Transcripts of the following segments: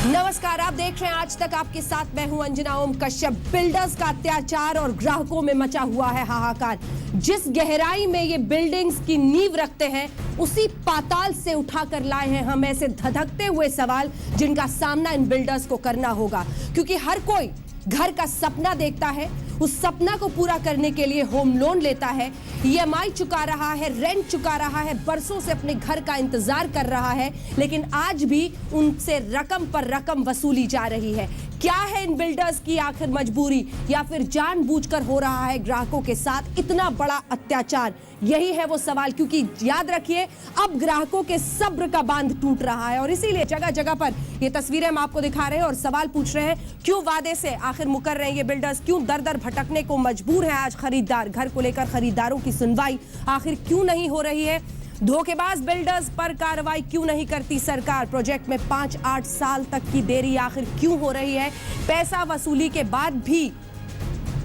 नमस्कार, आप देख रहे हैं आज तक। आपके साथ मैं हूं अंजना ओम कश्यप। बिल्डर्स का अत्याचार और ग्राहकों में मचा हुआ है हाहाकार। जिस गहराई में ये बिल्डिंग्स की नींव रखते हैं, उसी पाताल से उठाकर लाए हैं हम ऐसे धधकते हुए सवाल जिनका सामना इन बिल्डर्स को करना होगा। क्योंकि हर कोई घर का सपना देखता है, उस सपना को पूरा करने के लिए होम लोन लेता है, ईएमआई चुका रहा है, रेंट चुका रहा है, बरसों से अपने घर का इंतजार कर रहा है, लेकिन आज भी उनसे रकम पर रकम वसूली जा रही है। क्या है इन बिल्डर्स की आखिर मजबूरी, या फिर जानबूझकर हो रहा है ग्राहकों के साथ इतना बड़ा अत्याचार? यही है वो सवाल। क्योंकि याद रखिए, अब ग्राहकों के सब्र का बांध टूट रहा है और इसीलिए जगह जगह पर ये तस्वीरें हम आपको दिखा रहे हैं और सवाल पूछ रहे हैं, क्यों वादे से आखिर मुकर रहे हैं ये बिल्डर्स? क्यों दर दर भटकने को मजबूर है आज खरीदार? घर को लेकर खरीदारों की सुनवाई आखिर क्यों नहीं हो रही है? धोखेबाज बिल्डर्स पर कार्रवाई क्यों नहीं करती सरकार? प्रोजेक्ट में 5-8 साल तक की देरी आखिर क्यों हो रही है? पैसा वसूली के बाद भी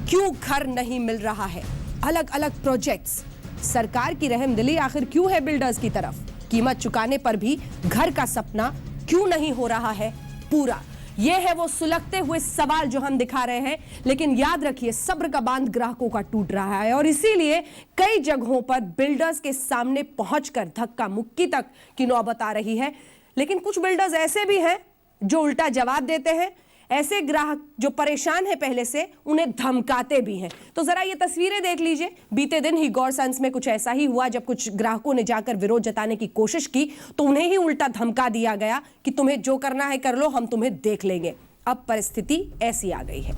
क्यों घर नहीं मिल रहा है? अलग अलग प्रोजेक्ट्स, सरकार की रहमदिली आखिर क्यों है बिल्डर्स की तरफ? कीमत चुकाने पर भी घर का सपना क्यों नहीं हो रहा है पूरा? यह है वो सुलगते हुए सवाल जो हम दिखा रहे हैं। लेकिन याद रखिए, सब्र का बांध ग्राहकों का टूट रहा है और इसीलिए कई जगहों पर बिल्डर्स के सामने पहुंचकर धक्का मुक्की तक की नौबत आ रही है। लेकिन कुछ बिल्डर्स ऐसे भी हैं जो उल्टा जवाब देते हैं। ऐसे ग्राहक जो परेशान है पहले से, उन्हें धमकाते भी हैं। तो जरा ये तस्वीरें देख लीजिए। बीते दिन ही गौरसंस में कुछ ऐसा ही हुआ, जब कुछ ग्राहकों ने जाकर विरोध जताने की कोशिश की तो उन्हें ही उल्टा धमका दिया गया कि तुम्हें जो करना है कर लो, हम तुम्हें देख लेंगे। अब परिस्थिति ऐसी आ गई है।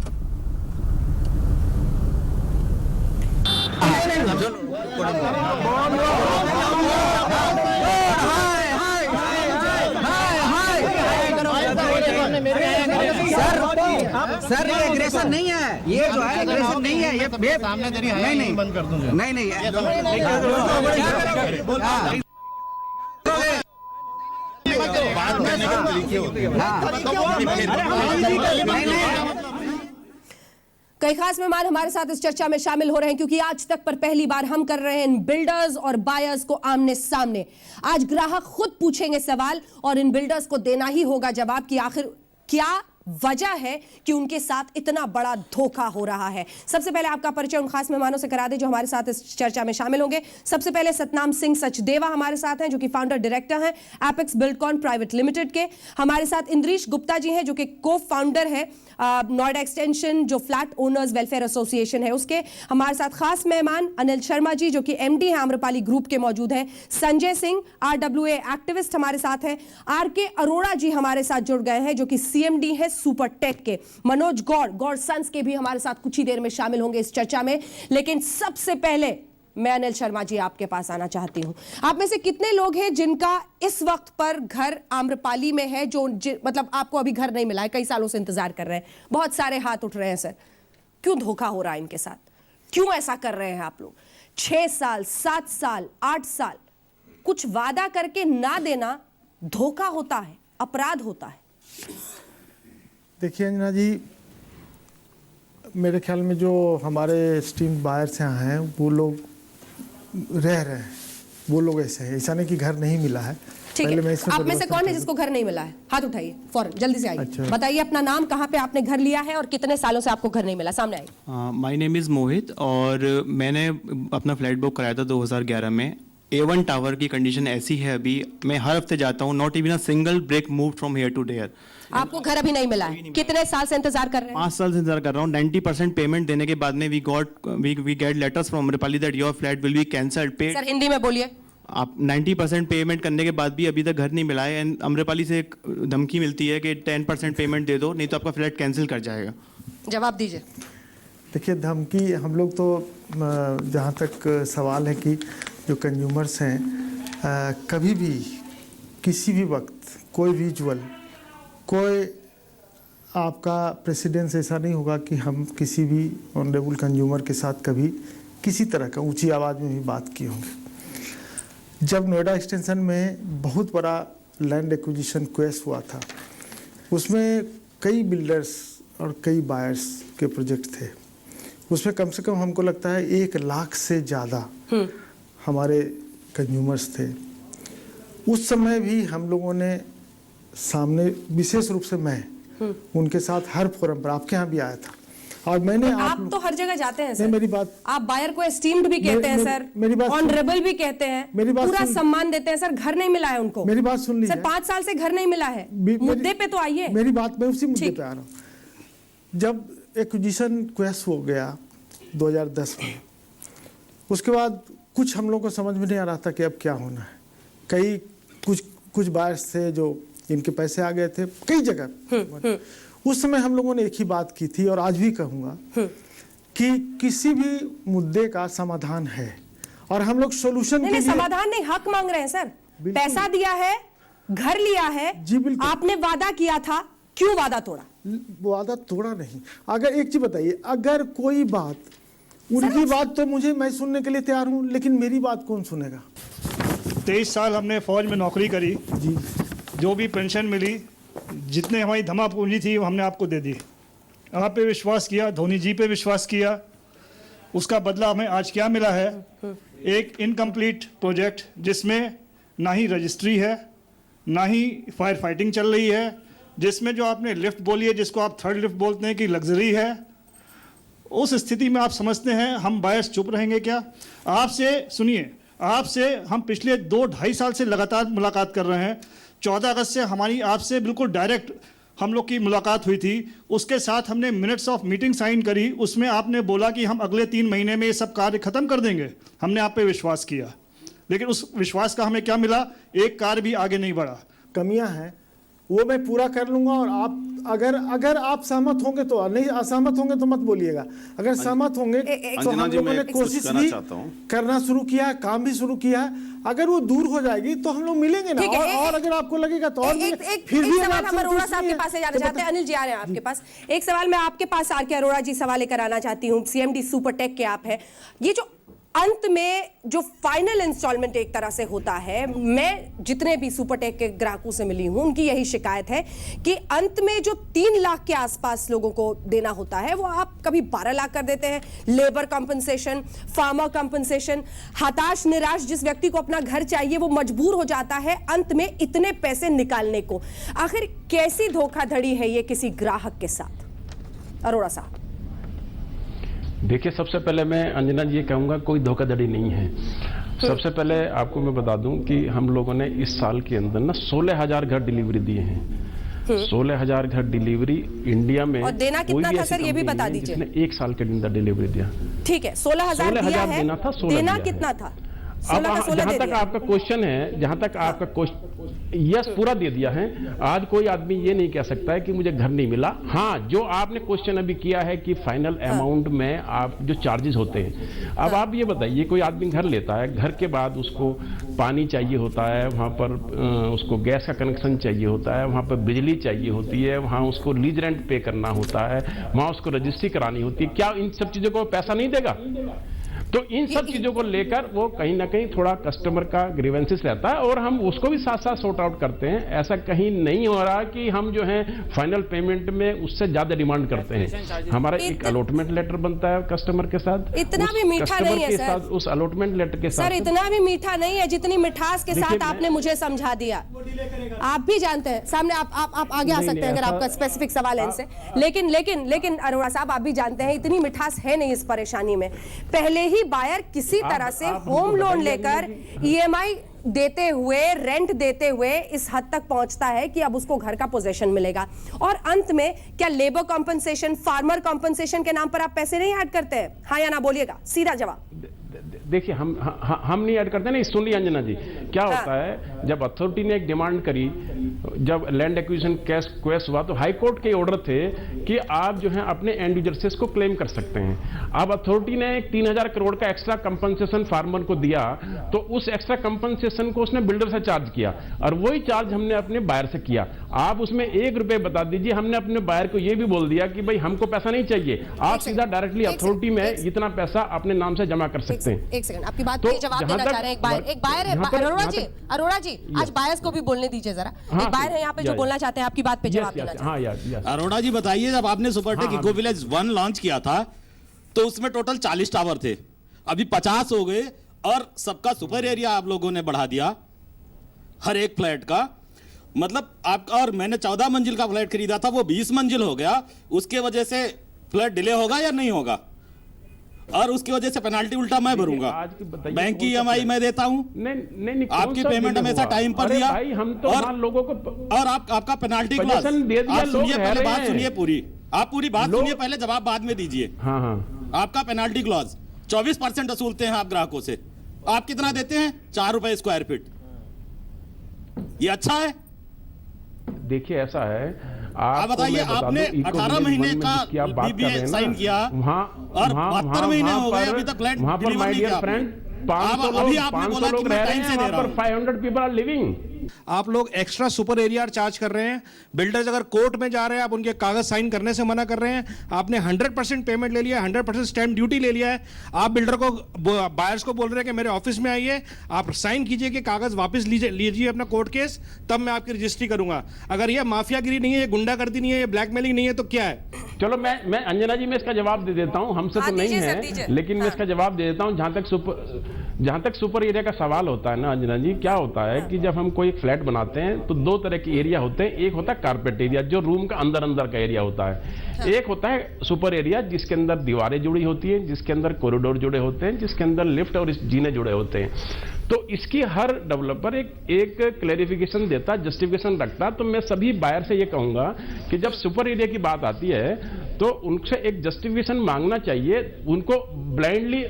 सर, ये एग्रेशन नहीं है, ये जो है एग्रेशन नहीं है, ये सामने तेरी है, नहीं बंद कर दूंगा। नहीं कई खास मेहमान हमारे साथ इस चर्चा में शामिल हो रहे हैं, क्योंकि आज तक पर पहली बार हम कर रहे हैं इन बिल्डर्स और बायर्स को आमने सामने। आज ग्राहक खुद पूछेंगे सवाल और इन बिल्डर्स को देना ही होगा जवाब कि आखिर क्या वजह है कि उनके साथ इतना बड़ा धोखा हो रहा है। सबसे पहले आपका परिचय उन खास मेहमानों से करा दें जो हमारे साथ इस चर्चा में शामिल होंगे। सबसे पहले सतनाम सिंह सचदेवा हमारे साथ हैं, जो कि फाउंडर डायरेक्टर हैं एपेक्स बिल्डकॉन प्राइवेट लिमिटेड के। हमारे साथ इंद्रीश गुप्ता जी हैं, जो कि को फाउंडर है नोएडा एक्सटेंशन, जो फ्लैट ओनर्स वेलफेयर एसोसिएशन है उसके। हमारे साथ खास मेहमान अनिल शर्मा जी, जो कि एमडी है आम्रपाली ग्रुप के, मौजूद हैं। संजय सिंह RWA एक्टिविस्ट हमारे साथ हैं। RK अरोड़ा जी हमारे साथ जुड़ गए हैं, जो कि CMD है सुपर टेक के। मनोज गौर सन्स के भी हमारे साथ कुछ ही देर में शामिल होंगे इस चर्चा में। लेकिन सबसे पहले मैं अनिल शर्मा जी आपके पास आना चाहती हूं। आप में से कितने लोग हैं जिनका इस वक्त पर घर आम्रपाली में है, जो मतलब आपको अभी घर नहीं मिला है, कई सालों से इंतजार कर रहे हैं? बहुत सारे हाथ उठ रहे हैं। सर, क्यों धोखा हो रहा है इनके साथ? क्यों ऐसा कर रहे हैं आप लोग? 6 साल, 7 साल, 8 साल कुछ वादा करके ना देना धोखा होता है, अपराध होता है। देखिए अंजना जी, मेरे ख्याल में जो हमारे स्टीम बायर्स यहाँ हैं वो लोग रह रहे हैं, वो लोग ऐसे हैं। ऐसा नहीं कि घर नहीं मिला है। ठीक है, आप में से कौन है जिसको घर नहीं मिला है? हाथ उठाइए फौरन, जल्दी से आइए। अच्छा। बताइए अपना नाम, कहाँ पे आपने घर लिया है और कितने सालों से आपको घर नहीं मिला? सामने आइए। माय नेम इज़ मोहित और मैंने अपना फ्लैट बुक कराया था 2011 में। A1 टावर की कंडीशन ऐसी है अभी, मैं हर हफ्ते जाता हूँ, not even a single break move from here to there. आपको घर अभी नहीं मिला है? कितने साल से इंतजार कर रहे हैं? 5 साल से इंतजार कर रहा हूँ। 90% पेमेंट देने के बाद में we get letters from Amrapali that your flat will be cancelled पे। सर हिंदी में बोलिए। आप 90% पेमेंट करने के बाद भी अभी तक घर नहीं मिला है। एंड आम्रपाली से एक धमकी मिलती है कि 10% पेमेंट दे दो, नहीं तो आपका फ्लैट कैंसिल कर जाएगा। जवाब दीजिए। देखिए, धमकी, हम लोग तो जहाँ तक सवाल है कि जो कंज्यूमर्स हैं, कभी भी किसी भी वक्त कोई विजुअल, कोई आपका प्रेसिडेंस ऐसा नहीं होगा कि हम किसी भी ऑनरेबल कंज्यूमर के साथ कभी किसी तरह का ऊंची आवाज़ में भी बात किए होंगे। जब नोएडा एक्सटेंशन में बहुत बड़ा लैंड एक्विजिशन क्वेस हुआ था, उसमें कई बिल्डर्स और कई बायर्स के प्रोजेक्ट थे। उसमें कम से कम हमको लगता है 1 लाख से ज़्यादा हमारे कंज्यूमर्स थे। उस समय भी हम लोगों ने सामने विशेष रूप से मैं उनके साथ हर फोरम पर आपके यहाँ भी आया था और मैंने आप तो हर जगह जाते हैं सर। मेरी बात, आप बायर को एस्टीम्ड भी कहते हैं सर, मेरी बात ऑनरेबल भी कहते हैं, मेरी बात पूरा सम्मान देते हैं सर। घर नहीं मिला है उनको, मेरी बात सुन लीजिए सर। 5 साल से घर नहीं मिला है, मुद्दे पे तो आइए। मेरी बात, मैं उसी मुद्दे पे आ रहा हूँ। जब एक्विजिशन क्वेश हो गया 2010 में, उसके बाद कुछ हम लोग को समझ में नहीं आ रहा था कि अब क्या होना है। कुछ बायर्स थे जो इनके पैसे आ गए थे कई जगह। उस समय हम लोगों ने एक ही बात की थी और आज भी कहूंगा कि किसी भी मुद्दे का समाधान है और हम लोग सोल्यूशन के लिए समाधान नहीं, हक मांग रहे हैं सर। पैसा दिया है, घर लिया है जी, बिल्कुल। आपने वादा किया था, क्यों वादा तोड़ा? वादा तोड़ा नहीं। अगर एक चीज बताइए, अगर कोई बात, उनकी बात तो मैं सुनने के लिए तैयार हूं, लेकिन मेरी बात कौन सुनेगा? 23 साल हमने फौज में नौकरी करी जी, जो भी पेंशन मिली, जितने हमारी धमा पूंजी थी वो हमने आपको दे दी। आप पे विश्वास किया, धोनी जी पे विश्वास किया, उसका बदला हमें आज क्या मिला है? एक इनकम्प्लीट प्रोजेक्ट जिसमें ना ही रजिस्ट्री है, ना ही फायर फाइटिंग चल रही है, जिसमें जो आपने लिफ्ट बोली है, जिसको आप थर्ड लिफ्ट बोलते हैं कि लग्जरी है, उस स्थिति में आप समझते हैं हम बायर्स चुप रहेंगे क्या? आपसे सुनिए, आपसे हम पिछले 2-2.5 साल से लगातार मुलाकात कर रहे हैं। 14 अगस्त से हमारी आपसे बिल्कुल डायरेक्ट हम लोग की मुलाकात हुई थी। उसके साथ हमने मिनट्स ऑफ मीटिंग साइन करी। उसमें आपने बोला कि हम अगले 3 महीने में ये सब कार्य खत्म कर देंगे। हमने आप पे विश्वास किया, लेकिन उस विश्वास का हमें क्या मिला? एक कार्य भी आगे नहीं बढ़ा। कमियां हैं वो मैं पूरा कर लूंगा और आप अगर आप सहमत होंगे तो, नहीं असहमत होंगे तो मत बोलिएगा। अगर सहमत होंगे तो हम लोगों ने कोशिश भी करना शुरू किया है, काम भी शुरू किया है। अगर वो दूर हो जाएगी तो हम लोग मिलेंगे ना, और अगर आपको लगेगा तो और फिर भी सवाल हम अरोड़ा साहब के पास जाना चाहते हैं। अनिल जी आ रहे हैं आपके पास। एक सवाल मैं आपके पास आर के अरोड़ा जी सवाल लेकर आना चाहती हूँ। सीएमडी सुपरटेक के आप हैं। ये जो अंत में जो फाइनल इंस्टॉलमेंट एक तरह से होता है, मैं जितने भी सुपरटेक के ग्राहकों से मिली हूं उनकी यही शिकायत है कि अंत में जो 3 लाख के आसपास लोगों को देना होता है वो आप कभी 12 लाख कर देते हैं। लेबर कंपनसेशन, फार्मर कंपनसेशन, हताश निराश जिस व्यक्ति को अपना घर चाहिए वो मजबूर हो जाता है अंत में इतने पैसे निकालने को। आखिर कैसी धोखाधड़ी है ये किसी ग्राहक के साथ? अरोड़ा साहब देखिए, सबसे पहले मैं अंजना जी ये कहूँगा कोई धोखाधड़ी नहीं है। सबसे पहले आपको मैं बता दूं कि हम लोगों ने इस साल के अंदर ना 16,000 घर डिलीवरी दिए हैं। 16,000 घर डिलीवरी इंडिया में। और देना कितना था सर ये भी बता दीजिए। जिसने 1 साल के अंदर डिलीवरी दिया। ठीक है, 16,000 दिया है, देना था, 16 देना कितना था? अब जहां तक आपका क्वेश्चन है, जहां तक आपका क्वेश्चन, यस पूरा दे दिया है। आज कोई आदमी ये नहीं कह सकता है कि मुझे घर नहीं मिला। हाँ, जो आपने क्वेश्चन अभी किया है कि फाइनल अमाउंट में आप जो चार्जेस होते हैं, अब आप ये बताइए कोई आदमी घर लेता है, घर के बाद उसको पानी चाहिए होता है, वहाँ पर उसको गैस का कनेक्शन चाहिए होता है, वहाँ पर बिजली चाहिए होती है, वहाँ उसको लीज रेंट पे करना होता है, वहाँ उसको रजिस्ट्री करानी होती है। क्या इन सब चीज़ों को पैसा नहीं देगा? तो इन सब चीजों को लेकर वो कहीं ना कहीं थोड़ा कस्टमर का ग्रीवेंसेस रहता है और हम उसको भी साथ साथ सॉर्ट आउट करते हैं। ऐसा कहीं नहीं हो रहा कि हम जो है फाइनल पेमेंट में उससे ज्यादा डिमांड करते हैं। हमारा एक अलॉटमेंट लेटर बनता है कस्टमर के साथ। इतना भी मीठा नहीं है सर। उस अलॉटमेंट लेटर के साथ सर इतना भी मीठा नहीं है जितनी मिठास के साथ आपने मुझे समझा दिया। आप भी जानते हैं, सामने आप आगे आ सकते हैं अगर आपका स्पेसिफिक सवाल है इनसे। लेकिन अरोड़ा साहब आप भी जानते हैं इतनी मिठास है नहीं इस परेशानी में। पहले ही बायर किसी तरह से होम लोन लेकर ईएमआई देते हुए, रेंट देते हुए इस हद तक पहुंचता है कि अब उसको घर का पोजीशन मिलेगा। और अंत में क्या लेबर कॉम्पनसेशन, फार्मर कॉम्पनसेशन के नाम पर आप पैसे नहीं ऐड करते हैं? हाँ या ना बोलिएगा, सीधा जवाब। देखिए, हम नहीं ऐड करते। नहीं, सुनिए अंजना जी, क्या होता है, जब अथॉरिटी ने एक डिमांड करी, जब लैंड एक्विजिशन केस हुआ तो हाई कोर्ट के ऑर्डर थे कि आप जो है अपने एंड यूजर से इसको क्लेम कर सकते हैं। अब अथॉरिटी ने 3,000 करोड़ का एक्स्ट्रा कंपनसेशन फार्मर को दिया, तो उस एक्स्ट्रा कंपनसेशन को उसने बिल्डर से चार्ज किया और वही चार्ज हमने अपने बायर से किया। आप उसमें 1 रुपए बता दीजिए। हमने अपने बायर को यह भी बोल दिया कि भाई हमको पैसा नहीं चाहिए, आप सीधा डायरेक्टली अथॉरिटी में इतना पैसा अपने नाम से जमा कर सकते हैं। एक सेकंड, आपकी बात पे जवाब देना चाह रहे हैं। एक बायर है अरोड़ा जी, आज बायर्स को भी बोलने दीजिए जरा। एक बायर है यहाँ पे जो बोलना चाहते हैं, आपकी बात पे जवाब देना चाहते हैं। अरोड़ा जी बताइए, जब आपने सुपरटेक इको विलेज 1 लॉन्च किया था तो उसमें टोटल 40 टावर थे, अभी 50 हो गए और सबका सुपर एरिया आप लोगों ने बढ़ा दिया हर एक फ्लैट का। मतलब आपका, और मैंने 14 मंजिल का फ्लैट खरीदा था, वो 20 मंजिल हो गया, उसके वजह से फ्लैट डिले होगा या नहीं होगा? और उसकी वजह से पेनाल्टी उल्टा मैं भरूंगा, बैंक की EMI मैं देता हूँ, नहीं, आपकी पेमेंट हमेशा टाइम पर दिया, भाई हम तो और लोगों को, और आपका पेनाल्टी क्लॉज, आप सुनिए पहले बात सुनिए पूरी, आप पूरी बात सुनिए पहले, जवाब बाद में दीजिए। हाँ, आपका पेनाल्टी क्लॉज 24% वसूलते हैं आप ग्राहकों से, आप कितना देते हैं? 4 रुपए स्क्वायर फीट। ये अच्छा है? देखिए ऐसा है, आप बताइए, आपने 18 महीने का BBA साइन किया और 72 महीने हो गए अभी तक फ्लैट डिलीवर नहीं किया। फ्रेंड, अभी आपने बोला कि मैं टाइम से दे रहा हूं। 500 पीपल आर लिविंग। आप लोग एक्स्ट्रा सुपर एरिया चार्ज कर रहे हैं। बिल्डर्स अगर कोर्ट में जा रहे हैं, आप उनके कागज साइन करने से मना कर रहे हैं। आपने 100% पेमेंट ले लिया है, 100% स्टैंप ड्यूटी ले लिया है। आप बिल्डर को, बायर्स को बोल रहे हैं कि मेरे ऑफिस में आइए, आप साइन कीजिए कि कागज वापस लीजिए अपना कोर्ट केस, तब मैं आपकी रजिस्ट्री करूंगा। अगर यह माफियागिरी नहीं है, ये गुंडागर्दी नहीं है, ये ब्लैकमेलिंग नहीं है, तो क्या है? चलो मैं अंजना जी में इसका जवाब दे देता हूं, हमसे तो नहीं है, लेकिन मैं इसका जवाब दे देता हूं। जहां तक सुपर एरिया का सवाल होता है ना अंजना जी, क्या होता है कि जब हम कोई फ्लैट बनाते हैं तो 2 तरह के एरिया होते हैं। एक होता है कारपेट एरिया, जो रूम का अंदर का एरिया होता है। एक होता है सुपर एरिया, जिसके अंदर दीवारें जुड़ी होती हैं, जिसके अंदर कॉरिडोर जुड़े होते हैं, जिसके अंदर लिफ्ट और जीने जुड़े होते हैं। तो इसकी हर डेवलपर एक क्लैरिफिकेशन देता, जस्टिफिकेशन रखता। तो मैं सभी बायर से ये कहूंगा कि जब सुपर एरिया की बात आती है तो उनसे एक जस्टिफिकेशन मांगना चाहिए। उनको ब्लाइंडली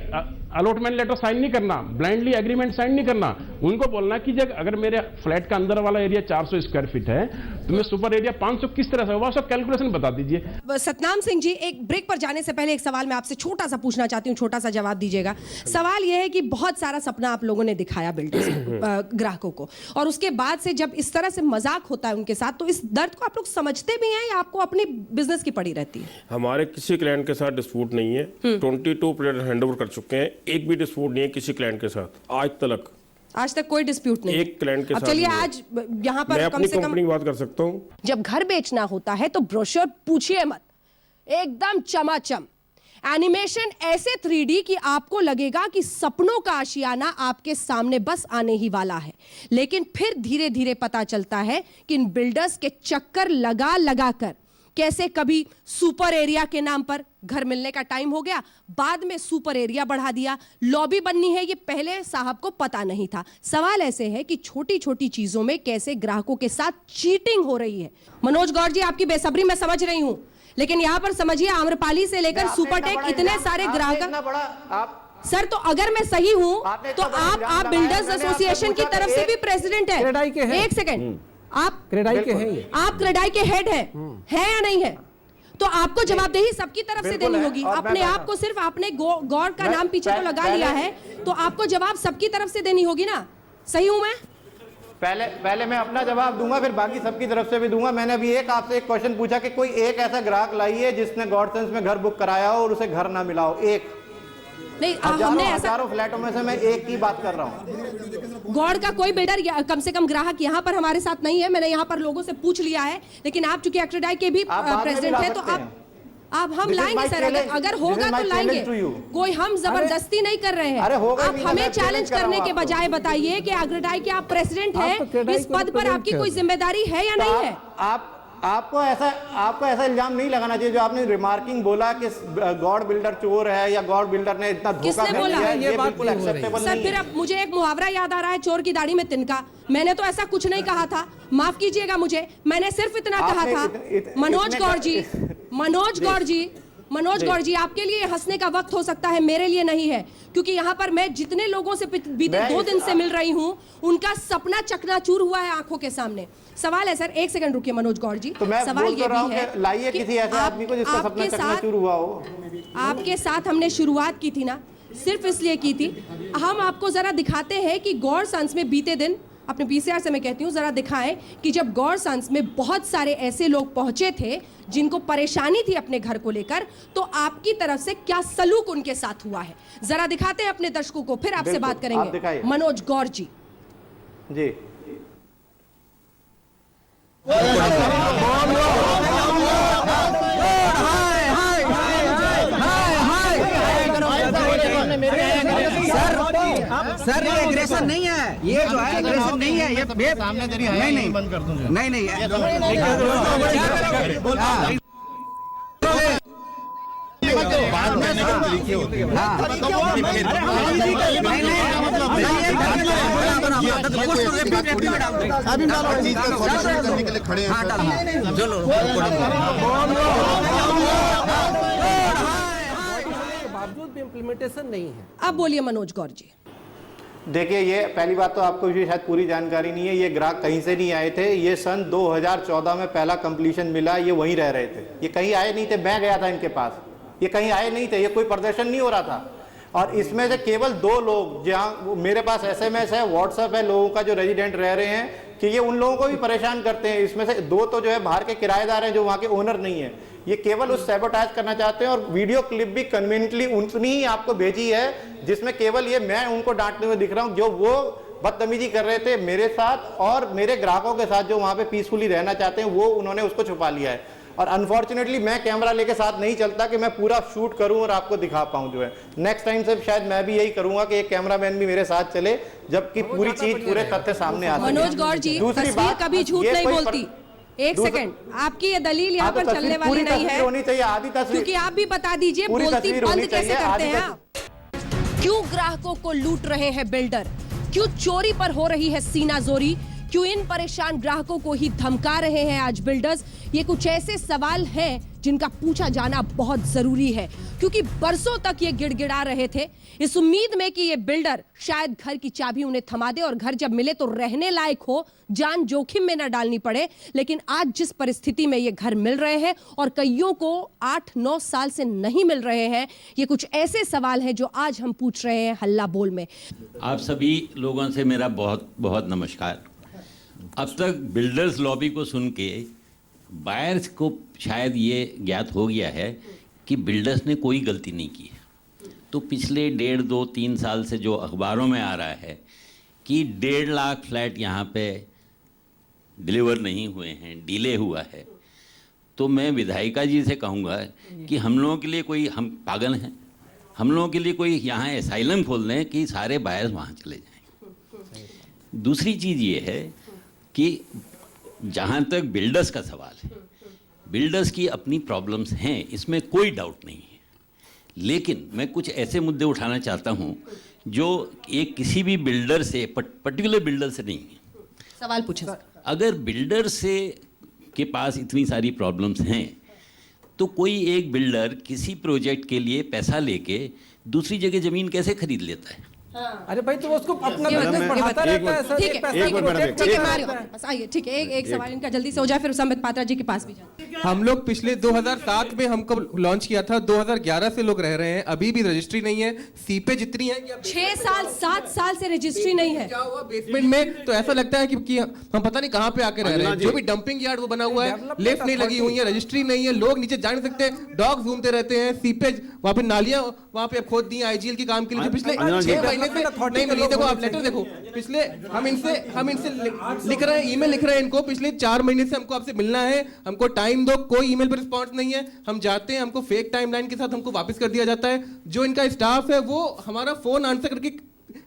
अलॉटमेंट लेटर साइन नहीं करना, ब्लाइंडली एग्रीमेंट साइन नहीं करना। उनको बोलना कि जब अगर मेरे फ्लैट का अंदर वाला एरिया 400 स्क्वायर फीट है तो मैं सुपर एरिया 500 किस तरह से होगा, उसका कैलकुलेशन बता दीजिए। सतनाम सिंह जी, एक ब्रेक पर जाने से पहले एक सवाल मैं आपसे छोटा सा पूछना चाहती हूँ, छोटा सा जवाब दीजिएगा। सवाल यह है कि बहुत सारा सपना आप लोगों ने दिखाया बिल्डर्स ग्राहकों को, और उसके बाद से जब इस तरह से मजाक होता है उनके साथ, तो इस दर्द को आप लोग समझते भी हैं या आपको अपनी बिजनेस की पड़ी रहती है? हमारे किसी क्लाइंट के साथ डिस्प्यूट नहीं है। 22 प्रोजेक्ट हैंडओवर कर चुके हैं, एक भी डिस्प्यूट नहीं है किसी क्लाइंट के साथ आज तक कोई डिस्प्यूट नहीं, एक क्लाइंट के साथ। चलिए आज यहाँ पर मैं कम अपनी से कम कंपनी की बात कर सकता हूँ। जब घर बेचना होता है तो ब्रोशर पूछिए मत, एकदम चमाचम एनिमेशन, ऐसे 3D कि आपको लगेगा कि सपनों का आशियाना आपके सामने बस आने ही वाला है। लेकिन फिर धीरे धीरे पता चलता है कि इन बिल्डर्स के चक्कर लगा कर कैसे कभी सुपर एरिया के नाम पर घर मिलने का टाइम हो गया, बाद में सुपर एरिया बढ़ा दिया, लॉबी बननी है, ये पहले साहब को पता नहीं था। सवाल ऐसे है कि छोटी छोटी चीजों में कैसे ग्राहकों के साथ चीटिंग हो रही है। मनोज गौर जी, आपकी बेसब्री मैं समझ रही हूं, लेकिन यहां पर समझिए, आम्रपाली से लेकर सुपरटेक इतने सारे ग्राहक। सर, तो अगर मैं सही हूं तो आप बिल्डर्स एसोसिएशन की तरफ से भी प्रेसिडेंट है। एक सेकेंड, आप क्रेडाई के हैं, आप क्रेडाई के हेड हैं या नहीं है? तो आपको जवाबदेही सबकी तरफ से देनी होगी। अपने आप को सिर्फ आपने गौर का नाम पीछे तो लगा लिया है, तो आपको जवाब सबकी तरफ से देनी होगी ना। सही हूं मैं? पहले मैं अपना जवाब दूंगा, फिर बाकी सबकी तरफ से भी दूंगा। मैंने अभी आपसे एक क्वेश्चन पूछा कि कोई एक ऐसा ग्राहक लाइए जिसने गॉडसेंस में घर बुक कराया हो और उसे घर ना मिला हो। एक नहीं, हमने हजारों फ्लैटों में से मैं एक की बात कर रहा हूँ। गौड़ का कोई बिल्डर कम से कम ग्राहक यहाँ पर हमारे साथ नहीं है। मैंने यहाँ पर लोगों से पूछ लिया है, लेकिन आप चूंकि एक्ट्रेडाई के भी प्रेसिडेंट हैं, तो आप हम लाएंगे सर, अगर होगा तो लाएंगे। कोई हम जबरदस्ती नहीं कर रहे हैं। आप हमें चैलेंज करने के बजाय बताइए कि एक्ट्रेडाई के आप प्रेसिडेंट हैं, इस पद पर आपकी कोई जिम्मेदारी है या नहीं है? आपको ऐसा इल्जाम नहीं लगाना चाहिए जो आपने रिमार्किंग बोला कि गॉड बिल्डर चोर है या गॉड बिल्डर ने इतना धोखा किया है, ये बिल्कुल एक्सेप्टेबल नहीं है। सर, फिर अब मुझे एक मुहावरा याद आ रहा है, चोर की दाढ़ी में तिनका। मैंने तो ऐसा कुछ नहीं कहा था, माफ कीजिएगा मुझे, मैंने सिर्फ इतना कहा था। मनोज गौर जी, आपके लिए हंसने का वक्त हो सकता है, मेरे लिए नहीं है, क्योंकि यहाँ पर मैं जितने लोगों से बीते 2 दिन से मिल रही हूँ, उनका सपना चकनाचूर हुआ है आंखों के सामने। सवाल है सर, एक सेकंड रुकिए मनोज गौर जी, तो सवाल ये भी है, लाइए किसी ऐसे आदमी को जिसका सपना चकनाचूर हुआ हो। आपके साथ हमने शुरुआत की थी ना, सिर्फ इसलिए की थी, हम आपको जरा दिखाते हैं कि गौर सन्स में बीते दिन, अपने पीसीआर से मैं कहती हूँ, जरा दिखाएं कि जब गौर सन्स में बहुत सारे ऐसे लोग पहुंचे थे जिनको परेशानी थी अपने घर को लेकर, तो आपकी तरफ से क्या सलूक उनके साथ हुआ है, जरा दिखाते हैं अपने दर्शकों को, फिर आपसे बात करेंगे। मनोज गौर जी। जी, सर ये एग्रेशन नहीं है, ये जो है एग्रेशन नहीं है, ये सामने तेरी है नहीं बंद कर दूंगा। नहीं नहीं बावजूद भी इम्प्लीमेंटेशन नहीं है। अब बोलिए मनोज गौर जी। देखिए, ये पहली बात तो आपको ये शायद पूरी जानकारी नहीं है, ये ग्राहक कहीं से नहीं आए थे, ये सन 2014 में पहला कंप्लीशन मिला, ये वहीं रह रहे थे, ये कहीं आए नहीं थे, मैं गया था इनके पास, ये कहीं आए नहीं थे, ये कोई प्रदर्शन नहीं हो रहा था। और इसमें से केवल 2 लोग, जहाँ मेरे पास SMS है, व्हाट्सएप है लोगों का जो रेजिडेंट रह रहे हैं, कि ये उन लोगों को भी परेशान करते हैं। इसमें से 2 तो जो है बाहर के किराएदार हैं जो वहाँ के ओनर नहीं है, ये केवल उस सैबोटाज करना चाहते हैं। और वीडियो क्लिप भी कन्वीनियंटली उतनी ही आपको भेजी है जिसमें केवल ये मैं उनको डांटते हुए दिख रहा हूँ, जो वो बदतमीजी कर रहे थे मेरे साथ और मेरे ग्राहकों के साथ जो वहाँ पे पीसफुली रहना चाहते हैं, वो उन्होंने उसको छुपा लिया है। और अनफॉर्चुनेटली मैं कैमरा लेके साथ नहीं चलता कि मैं पूरा शूट करूं और आपको दिखा पाऊं। जो है नेक्स्ट टाइम से शायद मैं भी यही करूंगा कि एक कैमरामैन भी मेरे साथ चले, जबकि पूरी चीज पूरे तथ्य सामने आते हैं। मनोज गौर जी, तस्वीर कभी झूठ नहीं बोलती। एक सेकंड, आपकी ये दलील यहाँ पर चलने वाली नहीं है, होनी चाहिए आधी तस्वीर, क्योंकि आप भी बता दीजिए बोलती बंद कैसे करते हैं आप। क्यों ग्राहकों को लूट रहे हैं बिल्डर, क्यों चोरी पर हो रही है सीनाजोरी, क्यों इन परेशान ग्राहकों को ही धमका रहे हैं आज बिल्डर्स? ये कुछ ऐसे सवाल हैं जिनका पूछा जाना बहुत जरूरी है, क्योंकि बरसों तक ये गिड़गिड़ा रहे थे इस उम्मीद में कि ये बिल्डर शायद घर की चाबी उन्हें थमा दे और घर जब मिले तो रहने लायक हो, जान जोखिम में न डालनी पड़े। लेकिन आज जिस परिस्थिति में ये घर मिल रहे हैं और कईयों को 8-9 साल से नहीं मिल रहे हैं, ये कुछ ऐसे सवाल हैं जो आज हम पूछ रहे हैं हल्ला बोल में। आप सभी लोगों से मेरा बहुत बहुत नमस्कार। अब तक बिल्डर्स लॉबी को सुन के बायर्स को शायद ये ज्ञात हो गया है कि बिल्डर्स ने कोई गलती नहीं की है। तो पिछले 1.5, 2, 3 साल से जो अखबारों में आ रहा है कि 1.5 लाख फ्लैट यहाँ पे डिलीवर नहीं हुए हैं, डिले हुआ है, तो मैं विधायिका जी से कहूँगा कि हम लोगों के लिए कोई, हम पागल हैं, हम लोगों के लिए कोई यहाँ एसाइलम खोल दें कि सारे बायर्स वहाँ चले जाएं। दूसरी चीज़ ये है कि जहाँ तक बिल्डर्स का सवाल है, बिल्डर्स की अपनी प्रॉब्लम्स हैं, इसमें कोई डाउट नहीं है, लेकिन मैं कुछ ऐसे मुद्दे उठाना चाहता हूँ जो एक किसी भी बिल्डर से, पर्टिकुलर बिल्डर से नहीं है। सवाल पूछे। अगर बिल्डर से के पास इतनी सारी प्रॉब्लम्स हैं तो कोई एक बिल्डर किसी प्रोजेक्ट के लिए पैसा लेके दूसरी जगह ज़मीन कैसे खरीद लेता है? अरे भाई तो उसको अपना बिजनेस बढ़ाता रहता है सर। ठीक है मारियो, बस आइए, ठीक है, एक सवाल इनका जल्दी से हो जाए, फिर संबित पात्रा जी के पास भी जाए। हम लोग पिछले 2007 में हमको लॉन्च किया था, 2011 से लोग रह रहे हैं, अभी भी रजिस्ट्री नहीं है, सीपे जितनी है 6 साल 7 साल से रजिस्ट्री नहीं है। क्या हुआ बेसमेंट में, तो ऐसा लगता है कि हम पता नहीं कहाँ पे आके रह रहे हैं। जो भी डंपिंग यार्ड वो बना हुआ है, लिफ्ट नहीं लगी हुई है, रजिस्ट्री नहीं है, लोग नीचे जा नहीं सकते, डॉग्स घूमते रहते हैं, सीपेज वहाँ पे नालियां वहाँ पे खोद दी IGL के काम के लिए, जो पिछले 6 महीने से नहीं मिली। देखो आप लेटर देखो, पिछले हम इनसे लिख रहे हैं, ईमेल लिख रहे हैं इनको, पिछले 4 महीने से हमको आपसे मिलना है, हमको टाइम दो, कोई ईमेल पर रिस्पॉन्स नहीं है। हम जाते हैं, हमको फेक टाइमलाइन के साथ हमको वापस कर दिया जाता है। जो इनका स्टाफ है वो हमारा फोन आंसर करके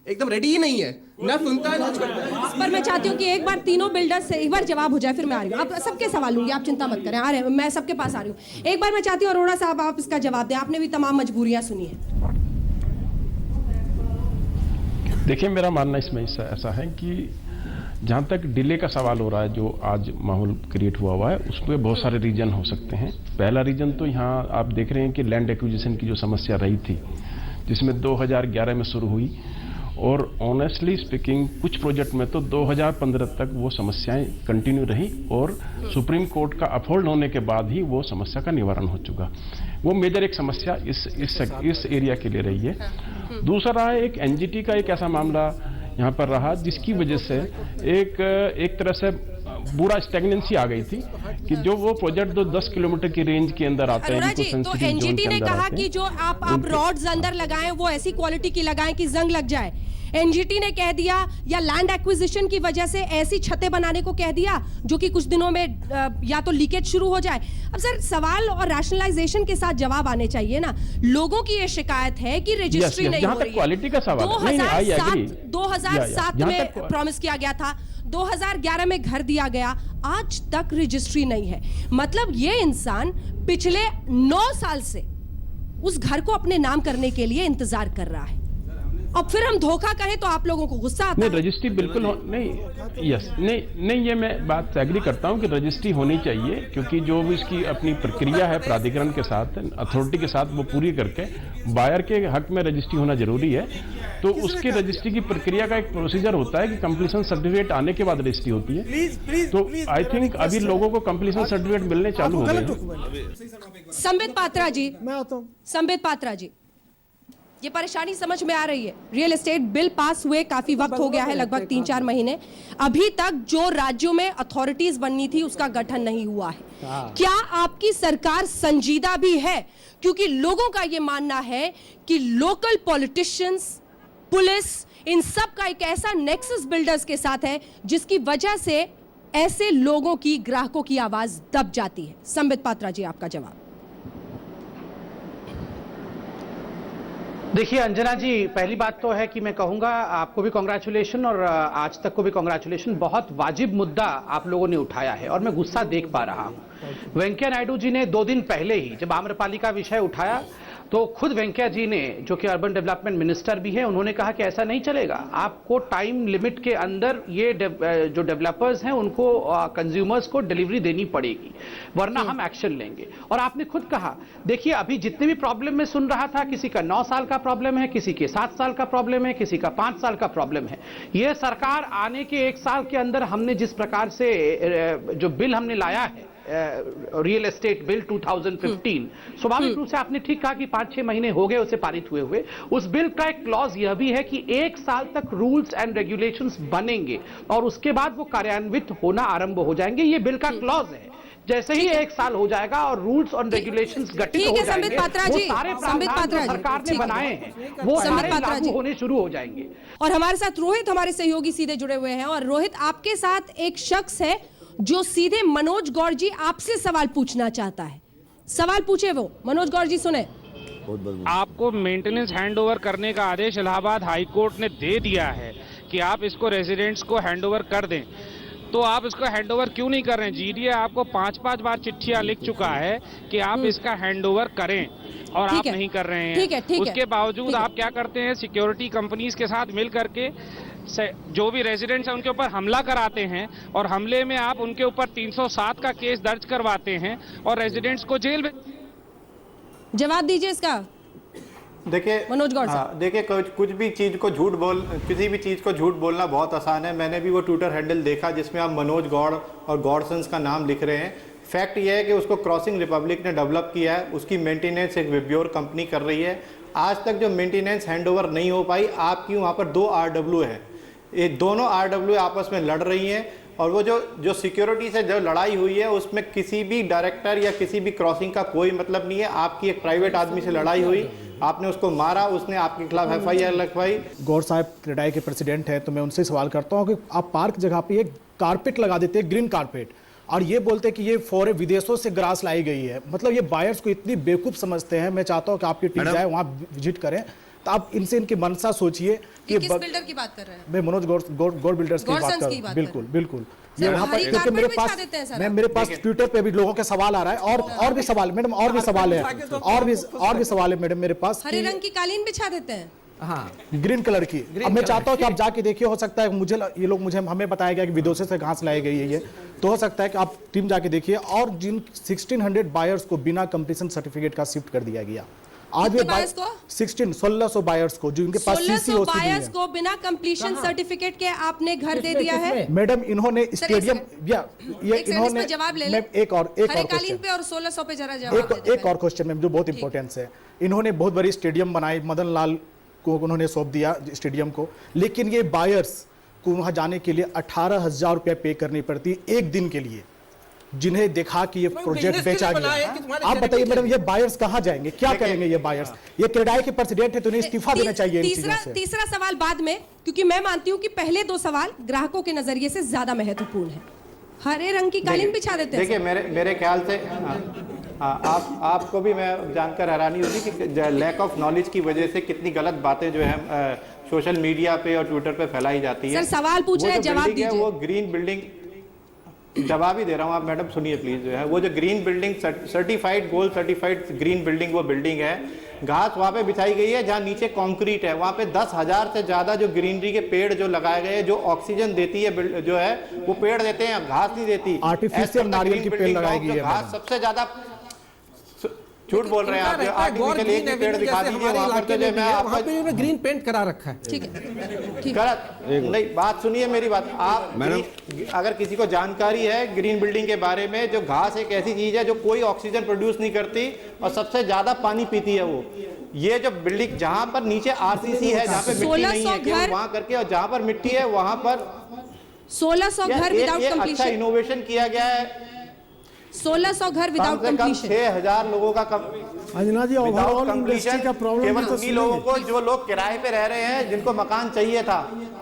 एकदम रेडी ही नहीं है, ना सुनता है ना कुछ करता है। इस पर मैं चाहती हूँ कि एक बार तीनों बिल्डर्स से एक बार जवाब हो जाए, फिर मैं आ रही हूँ। आप सबके सवाल लूंगी, आप चिंता मत करें, आ रहे हैं, मैं सबके पास आ रही हूँ। एक बार मैं चाहती हूँ अरोड़ा साहब आप इसका जवाब दें, आपने भी तमाम मजबूरियां सुनी है। देखिए, मेरा मानना इसमें ऐसा है कि जहाँ तक डिले का सवाल हो रहा है, जो आज माहौल क्रिएट हुआ है, उसमें बहुत सारे रीजन हो सकते हैं। पहला रीजन तो यहाँ आप देख रहे हैं कि लैंड एक्विजिशन की जो समस्या रही थी, जिसमें 2011 में शुरू हुई, और ऑनेस्टली स्पीकिंग कुछ प्रोजेक्ट में तो 2015 तक वो समस्याएं कंटिन्यू रही, और सुप्रीम कोर्ट का अपहोल्ड होने के बाद ही वो समस्या का निवारण हो चुका। वो मेजर एक समस्या इस एरिया के लिए रही है। दूसरा है एक NGT का एक ऐसा मामला यहाँ पर रहा जिसकी वजह से एक तरह से बुरा स्टैग्नेंसी आ गई थी कि जो वो प्रोजेक्ट जो 10 किलोमीटर की रेंज के अंदर आते हैं, तो NGT ने कहा कि जो आप रॉड्स अंदर लगाएं वो ऐसी क्वालिटी की लगाएं कि जंग लग जाए। एनजीटी ने कह दिया या लैंड एक्विजिशन की वजह से ऐसी छतें बनाने को कह दिया जो कि कुछ दिनों में या तो लीकेज शुरू हो जाए। अब सर सवाल और रैशनलाइजेशन के साथ जवाब आने चाहिए ना। लोगों की ये शिकायत है कि रजिस्ट्री नहीं हो रही है। क्वालिटी का सवाल 2007 में प्रॉमिस किया गया था, 2011 में घर दिया गया, आज तक रजिस्ट्री नहीं है। मतलब ये इंसान पिछले 9 साल से उस घर को अपने नाम करने के लिए इंतजार कर रहा है। अब फिर हम धोखा कहें तो आप लोगों को गुस्सा आता है। नहीं, रजिस्ट्री बिल्कुल नहीं, यस नहीं, ये मैं बात से एग्री करता हूं कि रजिस्ट्री होनी चाहिए, क्योंकि जो भी इसकी अपनी प्रक्रिया है प्राधिकरण के साथ, अथॉरिटी के साथ, वो पूरी करके बायर के हक में रजिस्ट्री होना जरूरी है। तो उसकी रजिस्ट्री की प्रक्रिया का एक प्रोसीजर होता है कि कंप्लीशन सर्टिफिकेट आने के बाद रजिस्ट्री होती है। तो आई थिंक अभी लोगों को कंप्लीशन सर्टिफिकेट मिलने चालू हो गए। संबित पात्रा जी, संबित पात्रा जी, ये परेशानी समझ में आ रही है। रियल एस्टेट बिल पास हुए काफी वक्त हो गया है, लगभग 3-4 महीने। अभी तक जो राज्यों में अथॉरिटीज बननी थी उसका गठन नहीं हुआ है। क्या आपकी सरकार संजीदा भी है? क्योंकि लोगों का ये मानना है कि लोकल पॉलिटिशियंस, पुलिस, इन सब का एक ऐसा नेक्सस बिल्डर्स के साथ है जिसकी वजह से ऐसे लोगों की, ग्राहकों की आवाज दब जाती है। संबित पात्रा जी, आपका जवाब। देखिए अंजना जी, पहली बात तो है कि मैं कहूंगा आपको भी कांग्रेचुलेशन और आज तक को भी कांग्रेचुलेशन। बहुत वाजिब मुद्दा आप लोगों ने उठाया है और मैं गुस्सा देख पा रहा हूं। वेंकैया नायडू जी ने 2 दिन पहले ही जब आम्रपाली का विषय उठाया तो खुद वेंकैया जी ने, जो कि अर्बन डेवलपमेंट मिनिस्टर भी हैं, उन्होंने कहा कि ऐसा नहीं चलेगा, आपको टाइम लिमिट के अंदर ये जो डेवलपर्स हैं उनको कंज्यूमर्स को डिलीवरी देनी पड़ेगी, वरना हम एक्शन लेंगे। और आपने खुद कहा, देखिए अभी जितने भी प्रॉब्लम में सुन रहा था, किसी का 9 साल का प्रॉब्लम है, किसी के 7 साल का प्रॉब्लम है, किसी का 5 साल का प्रॉब्लम है। ये सरकार आने के 1 साल के अंदर हमने जिस प्रकार से जो बिल हमने लाया है, रियल एस्टेट बिल 2015, स्वाभाविक रूप से आपने ठीक कहा कि 5-6 महीने हो गए उसे पारित हुए। उस बिल का एक क्लॉज यह भी है कि 1 साल तक रूल्स एंड रेगुलेशंस बनेंगे और उसके बाद वो कार्यान्वित होना आरंभ हो जाएंगे। ये बिल का क्लॉज है। जैसे ही 1 साल हो जाएगा और रूल्स और रेगुलेशंस गठित हो जाएंगे, वो सारे प्रावधान सरकार ने बनाए हैं वो सारे लागू होने शुरू हो जाएंगे। और हमारे साथ रोहित, हमारे सहयोगी सीधे जुड़े हुए हैं। और रोहित, आपके साथ एक शख्स है जो सीधे मनोज गौर जी आपसे सवाल पूछना चाहता है। सवाल पूछे वो। मनोज गौर जी सुने। आपको मेंटेनेंस हैंडओवर करने का आदेश इलाहाबाद हाई कोर्ट ने दे दिया है कि आप इसको रेजिडेंट्स को हैंडओवर कर दें, तो आप इसको हैंडओवर क्यों नहीं कर रहे हैं? जीडीए आपको 5-5 बार चिट्ठियां लिख चुका है कि आप इसका हैंडओवर करें और आप नहीं कर रहे हैं। ठीक है। उसके बावजूद आप क्या करते हैं? सिक्योरिटी कंपनीज के साथ मिल करके जो भी रेजिडेंट्स हैं उनके ऊपर हमला कराते हैं और हमले में आप उनके ऊपर 307 का केस दर्ज करवाते हैं और रेजिडेंट्स को जेल में। जवाब दीजिए इसका। देखिए मनोज गौड़ साहब, देखिए कुछ भी चीज को किसी भी चीज को झूठ बोलना बहुत आसान है। मैंने भी वो ट्विटर हैंडल देखा जिसमें आप मनोज गौड़ और गॉडसन्स का नाम लिख रहे हैं। फैक्ट ये है कि उसको क्रॉसिंग रिपब्लिक ने डेवलप किया है, उसकी मेंटेनेंस एक विब्योर कंपनी कर रही है। आज तक जो मेंटेनेंस हैंडओवर नहीं हो पाई, आपकी वहाँ पर 2 RW है, ये दोनों RW आपस में लड़ रही हैं। और वो जो सिक्योरिटी से जो लड़ाई हुई है उसमें किसी भी डायरेक्टर या किसी भी क्रॉसिंग का कोई मतलब नहीं है। आपकी एक प्राइवेट आदमी से लड़ाई हुई, आपने उसको मारा, उसने आपके खिलाफ FIR लिखवाई। गौर साहब क्रेडाई के प्रेसिडेंट हैं, तो मैं उनसे सवाल करता हूँ कि आप पार्क जगह पे एक कारपेट लगा देते हैं, ग्रीन कारपेट, और ये बोलते हैं कि ये फॉरेन विदेशों से ग्रास लाई गई है। मतलब ये बायर्स को इतनी बेवकूफ़ समझते हैं। मैं चाहता हूँ कि आपकी टीम जाए वहाँ विजिट करें, तो आप इनसे इनकी मनसा सोचिए कि किस बिल्डर की बात कर रहे हैं? मैं मनोज गौर बिल्डर्स की बात कर रहा हूँ। बिल्कुल ये वहाँ पर, क्योंकि मेरे पास ट्विटर पे भी लोगों के सवाल आ रहा है और भी सवाल मैडम, और भी सवाल है और भी सवाल है मैडम मेरे पास। हरे रंग की कालीन बिछा देते हैं, हाँ, ग्रीन कलर की। अब मैं चाहता हूँ कि आप जाके देखिए, हो सकता है हमें बताया गया कि विदेशों से घास लाई गई है ये, तो हो सकता है कि आप टीम जाके देखिए। और जिन 1600 बायर्स को बिना कंप्लीशन सर्टिफिकेट का शिफ्ट कर दिया गया, आज ये 1600 बायर्स को जिनके पास 1600 बायर्स को बिना कंप्लीशन सर्टिफिकेट के आपने घर दे दिया है। मैडम इन्होंने स्टेडियम इन्होंने जवाब ले ले। एक और कालीन पे और 1600 पे जरा जवाब एक और क्वेश्चन में जो बहुत इंपॉर्टेंट है। इन्होंने बहुत बड़ी स्टेडियम बनाई, मदन लाल को उन्होंने सौंप दिया स्टेडियम को, लेकिन ये बायर्स को वहां जाने के लिए 18,000 रुपया पे करनी पड़ती है एक दिन के लिए। जिन्हें देखा कि ये प्रोजेक्ट business के बेचा लिए बनाया है गया। कि तुम्हारे आप बताइए generating मैडम, ये बायर्स कहाँ जाएंगे, क्या करेंगे ये बायर्स? ये किराए के प्रेसिडेंट है तो उन्हें इस्तीफा देना चाहिए इन चीजों से। तीसरा सवाल बाद में, क्योंकि मैं मानती हूं कि पहले दो सवाल ग्राहकों के नजरिए से ज्यादा महत्वपूर्ण है। हरे रंग की कालीन बिछा देते हैं। देखिए मेरे ख्याल से आपको भी मैं जानकर हैरानी होगी कि लैक ऑफ नॉलेज की वजह से कितनी गलत बातें जो है सोशल मीडिया पे और ट्विटर पे फैलाई जाती है। सर सवाल पूछ रहे हैं, जवाब दीजिए। वो ग्रीन बिल्डिंग, जवाब ही दे रहा हूँ, आप मैडम सुनिए प्लीज। जो है वो जो green building, certified gold certified green building, वो बिल्डिंग है, घास वहाँ पे बिछाई गई है जहाँ नीचे कंक्रीट है। वहाँ पे 10,000 से ज्यादा जो ग्रीनरी के पेड़ जो लगाए गए, जो ऑक्सीजन देती है, जो है वो पेड़ देते हैं, घास नहीं देती। आर्टिफिशियल नारियल की पेड़ लगाई गई है। घास सबसे ज्यादा, झूठ बोल रहे हैं आप, आर्टिफिशियल एक पेड़ दिखा दीजिए वहाँ पर, तो जो मैं आपको ग्रीन पेंट करा रखा है। ठीक है, गलत नहीं, बात सुनिए मेरी बात। आप अगर किसी को जानकारी है ग्रीन बिल्डिंग के बारे में, जो घास एक ऐसी चीज है जो कोई ऑक्सीजन प्रोड्यूस नहीं करती और सबसे ज्यादा पानी पीती है, वो ये जो बिल्डिंग जहां पर नीचे आरसीसी है, जहां पे मिट्टी नहीं है केवल वहां करके, और जहां पर मिट्टी है वहां पर 1600 घर विदाउट कंप्लीशन। अच्छा इनोवेशन किया गया है। 1600 घर विदाउट कंप्लीशन। 6000 लोगों का अंजना जी, ओवरऑल इंडस्ट्री का प्रॉब्लम केवल उन्हीं लोगों को जो लोग किराए पे रह रहे हैं, जिनको मकान चाहिए था,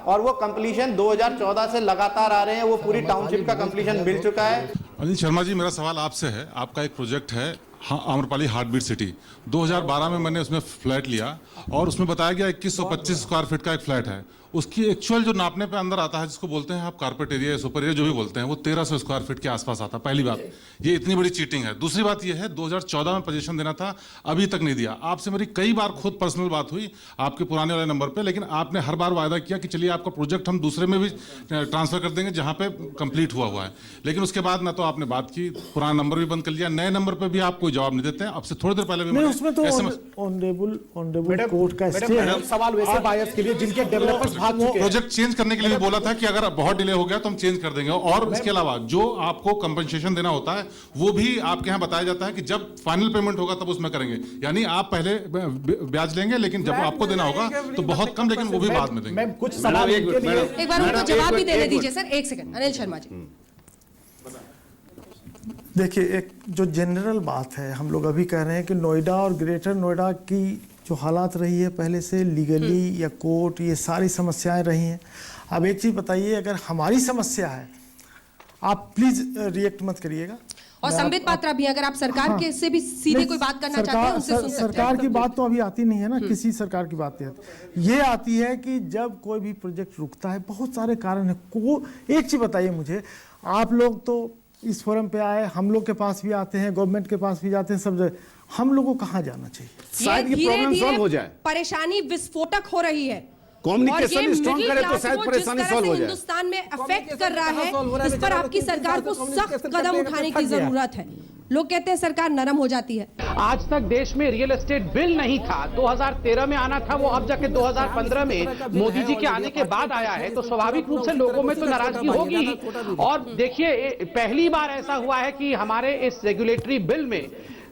और वो कंप्लीशन 2014 से लगातार आ रहे हैं। वो पूरी टाउनशिप का कंप्लीशन मिल चुका है। अनिल शर्मा जी, मेरा सवाल आपसे है, आपका एक प्रोजेक्ट है आम्रपाली हार्टबीट सिटी, 2012 में मैंने उसमें फ्लैट लिया और उसमें बताया गया 2125 स्क्वायर फीट का एक फ्लैट है। उसकी एक्चुअल जो नापने पे अंदर आता है, जिसको बोलते हैं आप कारपेट एरिया या सुपर एरिया जो भी बोलते हैं, वो 1300 स्क्वायर फीट के आसपास आता है। पहली बात, ये इतनी बड़ी चीटिंग है। दूसरी बात ये है, 2014 में पोजीशन देना था, अभी तक नहीं दिया। आपसे मेरी कई बार खुद पर्सनल बात हुई आपके पुराने वाले नंबर पे, लेकिन आपने हर बार वायदा किया कि चलिए आपका प्रोजेक्ट हम दूसरे में भी ट्रांसफर कर देंगे जहाँ पे कंप्लीट हुआ है। लेकिन उसके बाद ना तो आपने बात की, पुराना नंबर भी बंद कर लिया, नए नंबर पर भी आप कोई जवाब नहीं देते हैं। अब से थोड़ी देर पहले भी उसमें तो ऑनरेबल कोर्ट का सवाल वैसे बायर्स के लिए जिनके डेवलपर्स भाग चुके हैं। प्रोजेक्ट चेंज करने के लिए भी बोला था कि अगर बहुत डिले हो गया तो हम चेंज कर देंगे, और इसके अलावा जो आपको कंपनसेशन देना होता है वो भी आपके यहाँ बताया जाता है कि जब फाइनल पेमेंट होगा तब उसमें करेंगे। यानी आप पहले ब्याज लेंगे, लेकिन जब आपको देना होगा तो बहुत कम, लेकिन वो भी बाद में देंगे। कुछ सवाल एक बार उनको जवाब भी देने दीजिए सर। एक सेकंड, अनिल शर्मा जी। देखिए, एक जो जनरल बात है, हम लोग अभी कह रहे हैं कि नोएडा और ग्रेटर नोएडा की जो हालात रही है पहले से, लीगली या कोर्ट, ये सारी समस्याएं रही हैं। अब एक चीज़ बताइए, अगर हमारी समस्या है, आप प्लीज़ रिएक्ट मत करिएगा। और संबित पात्रा भी, अगर आप सरकार के से भी सीधे कोई बात करना चाहते हैं, उनसे सुन सकते हैं। सरकार की बात तो अभी आती नहीं है ना, किसी सरकार की बात नहीं आती। ये आती है कि जब कोई भी प्रोजेक्ट रुकता है, बहुत सारे कारण है। एक चीज़ बताइए मुझे, आप लोग तो इस फोरम पे आए, हम लोग के पास भी आते हैं, गवर्नमेंट के पास भी जाते हैं, सब जगह हम लोगों को कहाँ जाना चाहिए? शायद ये प्रॉब्लम सॉल्व हो जाए। परेशानी विस्फोटक हो रही है, कम्युनिकेशन स्ट्रॉन्ग करे तो शायद परेशानी सॉल्व हो जाए। हिंदुस्तान में अफेक्ट कर रहा है, इस पर आपकी सरकार को सख्त कदम उठाने की जरूरत है। लोग कहते हैं सरकार नरम हो जाती है। आज तक देश में रियल एस्टेट बिल नहीं था, 2013 में आना था, वो अब जाके 2015 में मोदी जी के आने के बाद आया है, तो स्वाभाविक रूप से लोगों में तो नाराजगी होगी ही। और देखिए, पहली बार ऐसा हुआ है कि हमारे इस रेगुलेटरी बिल में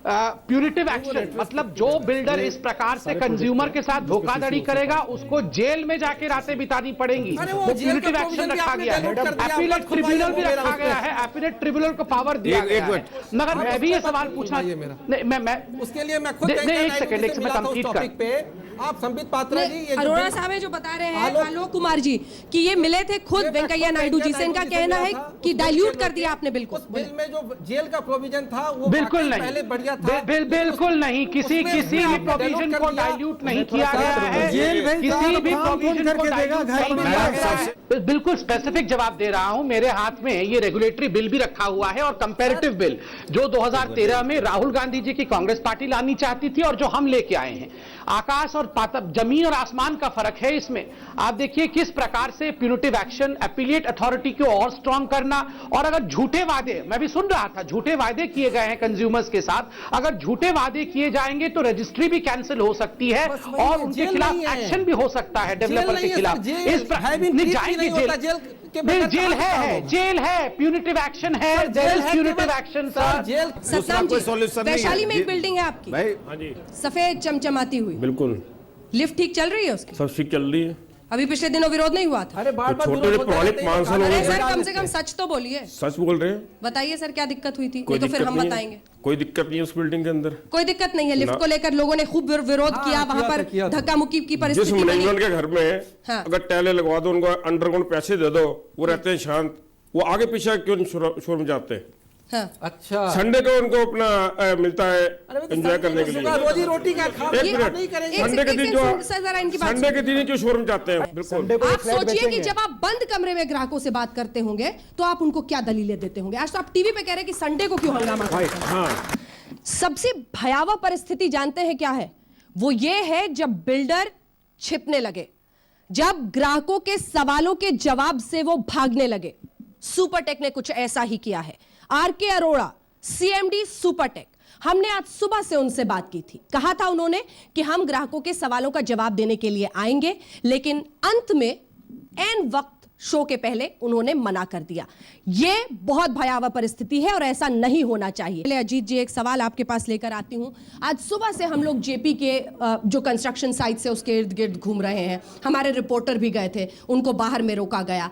प्यूरिटिव एक्शन, मतलब जो बिल्डर इस प्रकार से कंज्यूमर के साथ धोखाधड़ी करेगा उसको जेल में जाके रातें बितानी पड़ेंगी। वो प्यूरिटिव एक्शन रखा गया है, एपीलेट ट्रिब्यूनल भी रखा गया है, एपीलेट ट्रिब्यूनल को पावर दिया गया है। मगर मैं भी ये सवाल पूछना, मैं उसके लिए मैं खुद एक सेकंड मैं कंप्लीट कर। आप संबित पात्रा जी, अरोड़ा साहब जो बता रहे हैं, आलोक कुमार जी, कि ये मिले थे खुद वेंकैया नायडू जी से, इनका कहना है कि डाइल्यूट कर दिया आपने बिल्कुल। बिल में जो जेल का प्रोविजन था वो बिल्कुल नहीं, पहले बढ़िया था। बिल्कुल नहीं, किसी भी प्रोविजन को डाइल्यूट नहीं किया गया है, किसी भी प्रोविजन को डाइल्यूट नहीं किया गया है। बिल्कुल स्पेसिफिक जवाब दे रहा हूं। मेरे हाथ में ये रेगुलेटरी बिल भी रखा हुआ है और कंपैरेटिव बिल, जो 2013 में राहुल गांधी जी की कांग्रेस पार्टी लानी चाहती थी और जो हम लेके आए हैं। आकाश और जमीन और आसमान का फर्क है इसमें। आप देखिए किस प्रकार से प्यूनिटिव एक्शन, एपीलेट अथॉरिटी को और स्ट्रांग करना, और अगर झूठे वादे, मैं भी सुन रहा था, झूठे वादे किए गए हैं कंज्यूमर्स के साथ, अगर झूठे वादे किए जाएंगे तो रजिस्ट्री भी कैंसिल हो सकती है और उनके खिलाफ एक्शन भी हो सकता है डेवलपर के खिलाफ। इस जाएंगे जेल है, जेल है, प्यूनिटिव एक्शन है, punitive action sir. Satnam ji, Vaishali में एक बिल्डिंग है आपकी, सफेद चमचमाती हुई, बिल्कुल लिफ्ट ठीक चल रही है उसकी? सब ठीक चल रही है। अभी पिछले दिनों विरोध नहीं हुआ था? अरे बार बार छोटे विरोध पौराणिक होता रहता है, 5 साल अरे सर कम से कम सच तो बोलिए। सच बोल रहे हैं। बताइए सर क्या दिक्कत हुई थी? कोई नहीं तो फिर दिक्कत हम नहीं है। बताएंगे। कोई दिक्कत नहीं है उस बिल्डिंग के अंदर। कोई दिक्कत नहीं है। लिफ्ट ना। को लेकर लोगों ने खूब विरोध किया, वहां पर धक्का मुक्की की जिस परिस्थिति बनी। मैनेजमेंट के घर में हाँ। अगर टाइलें लगवा दो, उनको अंडरग्राउंड पैसे दे दो, वो रहते हैं शांत, वो आगे पीछे क्यों शोर में जाते हैं? हाँ। अच्छा, संडे को उनको अपना मिलता है एंजॉय करने के लिए। रोजी रोटी का खा एक मिनट, संडे के दिन जो संडे के दिन ही जो शोरूम जाते हैं। बिल्कुल। आप सोचिए कि जब आप बंद कमरे में ग्राहकों से बात करते होंगे तो आप उनको क्या दलीलें देते होंगे। आज तो आप टीवी पे कह रहे हैं कि संडे को क्यों हंगामा करते हैं। हाँ। सबसे भयावह परिस्थिति जानते हैं क्या है? वो ये है जब बिल्डर छिपने लगे, जब ग्राहकों के सवालों के जवाब से वो भागने लगे। सुपरटेक ने कुछ ऐसा ही किया है। आरके अरोड़ा, सीएमडी सुपरटेक, हमने आज सुबह से उनसे बात की थी। कहा था उन्होंने कि हम ग्राहकों के सवालों का जवाब देने के लिए आएंगे, लेकिन अंत में एन वक्त शो के पहले उन्होंने मना कर दिया। यह बहुत भयावह परिस्थिति है और ऐसा नहीं होना चाहिए। अजीत जी, एक सवाल आपके पास लेकर आती हूं। आज सुबह से हम लोग जेपी के जो कंस्ट्रक्शन साइट से उसके इर्द गिर्द घूम रहे हैं। हमारे रिपोर्टर भी गए थे, उनको बाहर में रोका गया।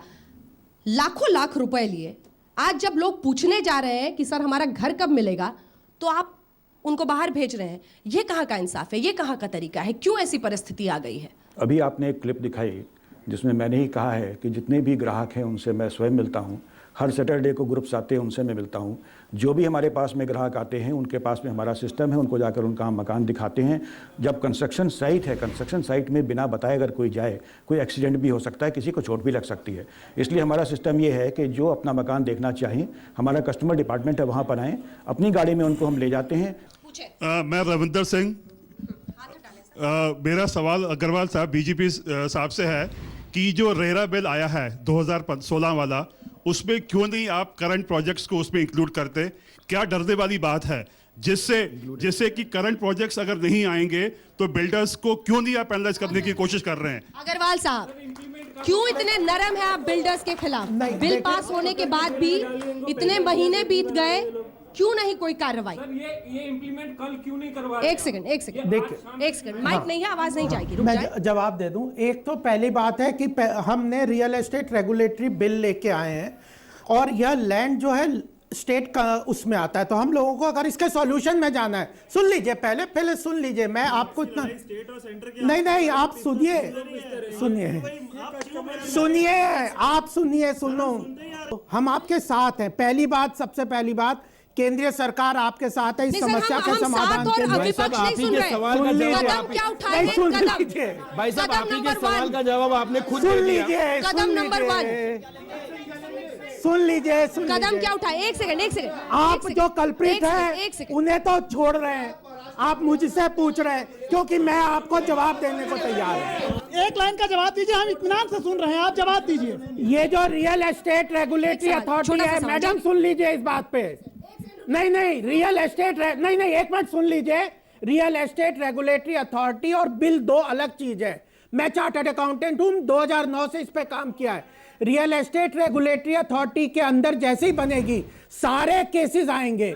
लाखों लाख रुपए लिए आज जब लोग पूछने जा रहे हैं कि सर हमारा घर कब मिलेगा, तो आप उनको बाहर भेज रहे हैं। यह कहां का इंसाफ है? यह कहां का तरीका है? क्यों ऐसी परिस्थिति आ गई है? अभी आपने एक क्लिप दिखाई जिसमें मैंने ही कहा है कि जितने भी ग्राहक हैं उनसे मैं स्वयं मिलता हूं। हर सैटरडे को ग्रुप्स आते हैं, उनसे मैं मिलता हूं। जो भी हमारे पास में ग्राहक आते हैं उनके पास में हमारा सिस्टम है, उनको जाकर उनका हम मकान दिखाते हैं। जब कंस्ट्रक्शन साइट है, कंस्ट्रक्शन साइट में बिना बताए अगर कोई जाए, कोई एक्सीडेंट भी हो सकता है, किसी को चोट भी लग सकती है। इसलिए हमारा सिस्टम ये है कि जो अपना मकान देखना चाहें, हमारा कस्टमर डिपार्टमेंट है, वहाँ पर आएँ, अपनी गाड़ी में उनको हम ले जाते हैं। मैं रविंदर सिंह, मेरा सवाल अग्रवाल साहब बीजेपी साहब से है कि जो रेरा बिल आया है 2016 वाला, उसमें क्यों नहीं आप करंट प्रोजेक्ट्स को उसमें इंक्लूड करते? क्या डरने वाली बात है जिससे कि करंट प्रोजेक्ट्स अगर नहीं आएंगे तो बिल्डर्स को क्यों नहीं आप पेनलाइज करने की कोशिश कर रहे हैं? अग्रवाल साहब, क्यों इतने नरम है आप बिल्डर्स के खिलाफ? बिल पास होने के बाद भी इतने महीने बीत गए, क्यों नहीं कोई कार्रवाई? ये इम्प्लीमेंट कल क्यों नहीं करवा? एक सेकंड माइक नहीं है, आवाज नहीं जाएगी। रुक मैं जाए। जवाब दे दूं। एक तो पहली बात है कि हमने रियल एस्टेट रेगुलेटरी बिल लेके आए हैं और यह लैंड जो है स्टेट का उसमें आता है। तो हम लोगों को अगर इसके सॉल्यूशन में जाना है, सुन लीजिए, पहले सुन लीजिए। मैं आपको इतना नहीं आप सुनिए, सुनो, हम आपके साथ हैं। पहली बात, सबसे पहली बात, केंद्रीय सरकार आपके साथ है इस समस्या के समाधान के लिए। भाई साहब, आप ही के सवाल का जवाब आपने खुद दे दिया। कदम नंबर 1 सुन लीजिए। कदम क्या उठाए? एक सेकंड आप जो कल्प्रिट है उन्हें तो छोड़ रहे हैं, आप मुझसे पूछ रहे हैं, क्योंकि मैं आपको जवाब देने को तैयार हूँ। एक लाइन का जवाब दीजिए, हम इत्मीनान से सुन रहे हैं, आप जवाब दीजिए। ये जो रियल एस्टेट रेगुलेटरी अथॉरिटी है, मैडम सुन लीजिए इस बात पे। नहीं, रियल एस्टेट नहीं, एक मिनट सुन लीजिए। रियल एस्टेट रेगुलेटरी अथॉरिटी और बिल दो अलग चीज है। मैं चार्टर्ड अकाउंटेंट हूँ, 2009 से इस पे काम किया है। रियल एस्टेट रेगुलेटरी अथॉरिटी के अंदर जैसे ही बनेगी, सारे केसेस आएंगे।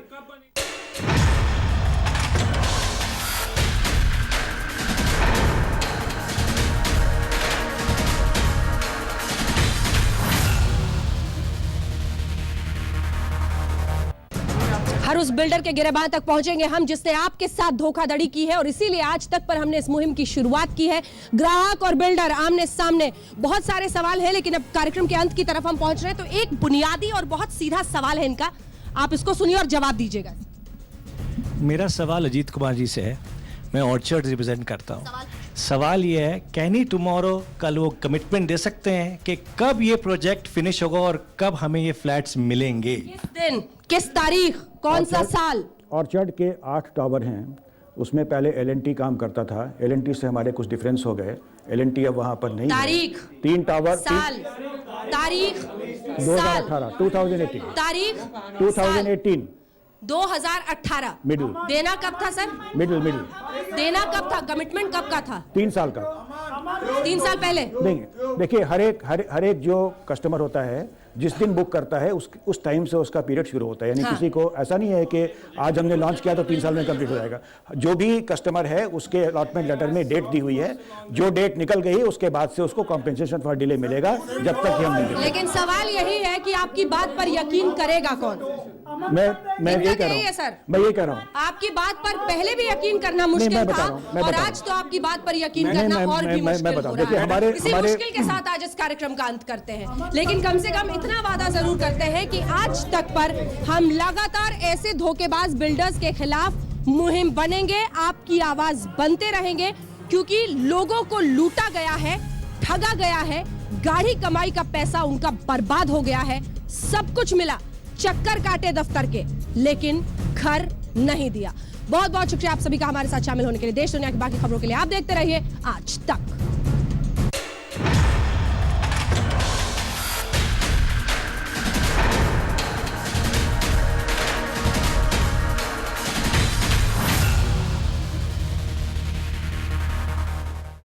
हर उस बिल्डर के गिरबान तक पहुंचेंगे हम जिसने आपके साथ धोखाधड़ी की है, और इसीलिए आज तक पर हमने इस मुहिम की शुरुआत की है। ग्राहक और बिल्डर आमने सामने। बहुत सारे सवाल हैं, लेकिन अब कार्यक्रम के अंत की तरफ हम पहुंच रहे हैं। तो एक बुनियादी और बहुत सीधा सवाल है इनका, आप इसको सुनिए और जवाब दीजिएगा। मेरा सवाल अजीत कुमार जी से है, मैं ऑर्चर्ड रिप्रेजेंट करता हूँ। सवाल ये है, कैन ही टुमारो, कल वो कमिटमेंट दे सकते हैं कि कब ये प्रोजेक्ट फिनिश होगा और कब हमें ये फ्लैट्स मिलेंगे? किस दिन, किस तारीख, कौन सा साल? ऑर्चर्ड के 8 टावर हैं, उसमें पहले L&T काम करता था। L&T से हमारे कुछ डिफरेंस हो गए। L&T अब वहाँ पर नहीं तारीख, 3 टावर, साल, तारीख, 2018, 2018, तारीख 2018, 2018 मिडिल। देना कब था सर? मिडिल देना कब था? कमिटमेंट कब का था? 3 साल का। 3 साल पहले? नहीं, देखिए, हर एक जो कस्टमर होता है, जिस दिन बुक करता है उस टाइम से उसका पीरियड शुरू होता है। यानी हाँ। किसी को ऐसा नहीं है कि आज हमने लॉन्च किया तो 3 साल में कंप्लीट हो जाएगा। जो भी कस्टमर है उसके अलॉटमेंट लेटर में डेट दी हुई है, जो डेट निकल गई उसके बाद से उसको कॉम्पेंसेशन फॉर डिले मिलेगा, जब तक हम नहीं। लेकिन सवाल यही है कि आपकी बात पर यकीन करेगा कौन? मैं ये कह रहा हूँ सर, मैं ये कह रहा हूँ आपकी बात पर पहले भी यकीन करना मुश्किल था और आज तो आपकी बात पर यकीन करना और भी मुश्किल हो रहा है। इसी मुश्किल के साथ आज इस कार्यक्रम का अंत करते हैं, लेकिन कम से कम इतना वादा जरूर करते हैं कि आज तक पर हम लगातार ऐसे धोखेबाज बिल्डर्स के खिलाफ मुहिम बनेंगे, आपकी आवाज बनते रहेंगे, क्योंकि लोगों को लूटा गया है, ठगा गया है, गाढ़ी कमाई का पैसा उनका बर्बाद हो गया है, सब कुछ मिला, चक्कर काटे दफ्तर के, लेकिन घर नहीं दिया। बहुत बहुत शुक्रिया आप सभी का हमारे साथ शामिल होने के लिए। देश दुनिया की बाकी खबरों के लिए आप देखते रहिए आज तक।